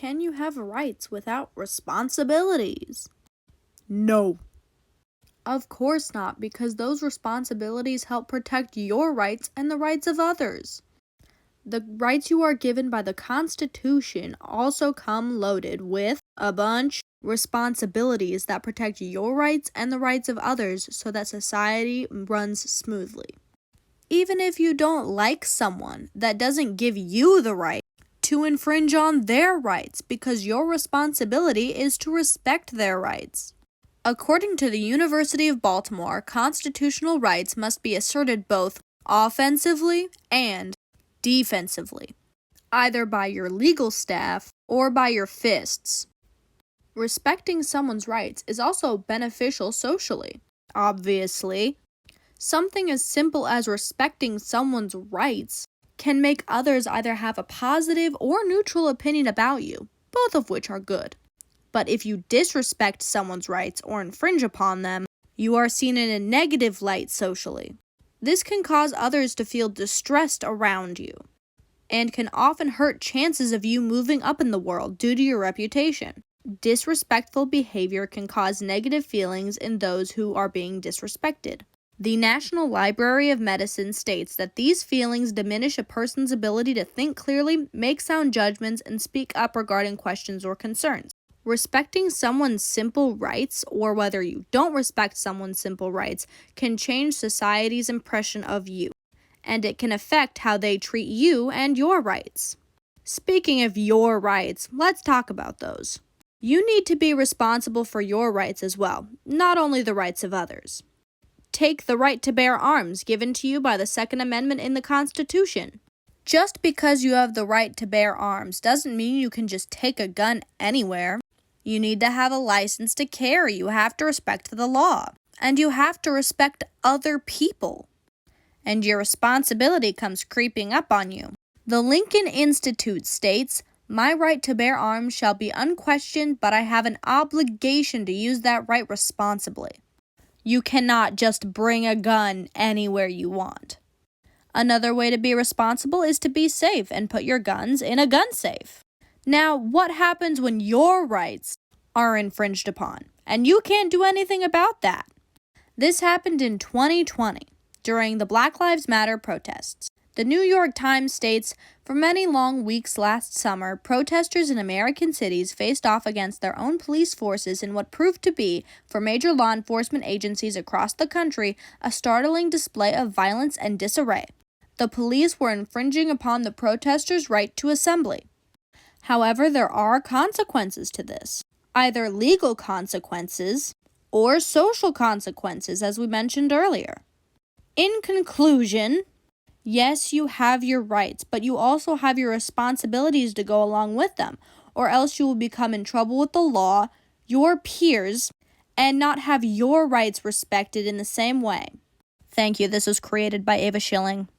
Can you have rights without responsibilities? No. Of course not, because those responsibilities help protect your rights and the rights of others. The rights you are given by the Constitution also come loaded with a bunch of responsibilities that protect your rights and the rights of others so that society runs smoothly. Even if you don't like someone, that doesn't give you the right to infringe on their rights, because your responsibility is to respect their rights. According to the University of Baltimore, constitutional rights must be asserted both offensively and defensively, either by your legal staff or by your fists. Respecting someone's rights is also beneficial socially. Obviously, something as simple as respecting someone's rights can make others either have a positive or neutral opinion about you, both of which are good. But if you disrespect someone's rights or infringe upon them, you are seen in a negative light socially. This can cause others to feel distressed around you, and can often hurt chances of you moving up in the world due to your reputation. Disrespectful behavior can cause negative feelings in those who are being disrespected. The National Library of Medicine states that these feelings diminish a person's ability to think clearly, make sound judgments, and speak up regarding questions or concerns. Respecting someone's simple rights, or whether you don't respect someone's simple rights, can change society's impression of you, and it can affect how they treat you and your rights. Speaking of your rights, let's talk about those. You need to be responsible for your rights as well, not only the rights of others. Take the right to bear arms given to you by the Second Amendment in the Constitution. Just because you have the right to bear arms doesn't mean you can just take a gun anywhere. You need to have a license to carry. You have to respect the law. And you have to respect other people. And your responsibility comes creeping up on you. The Lincoln Institute states, "My right to bear arms shall be unquestioned, but I have an obligation to use that right responsibly." You cannot just bring a gun anywhere you want. Another way to be responsible is to be safe and put your guns in a gun safe. Now, what happens when your rights are infringed upon, and you can't do anything about that? This happened in 2020 during the Black Lives Matter protests. The New York Times states, "For many long weeks last summer, protesters in American cities faced off against their own police forces in what proved to be, for major law enforcement agencies across the country, a startling display of violence and disarray. The police were infringing upon the protesters' right to assembly." However, there are consequences to this, either legal consequences or social consequences, as we mentioned earlier. In conclusion, yes, you have your rights, but you also have your responsibilities to go along with them, or else you will become in trouble with the law, your peers, and not have your rights respected in the same way. Thank you. This was created by Ava Schilling.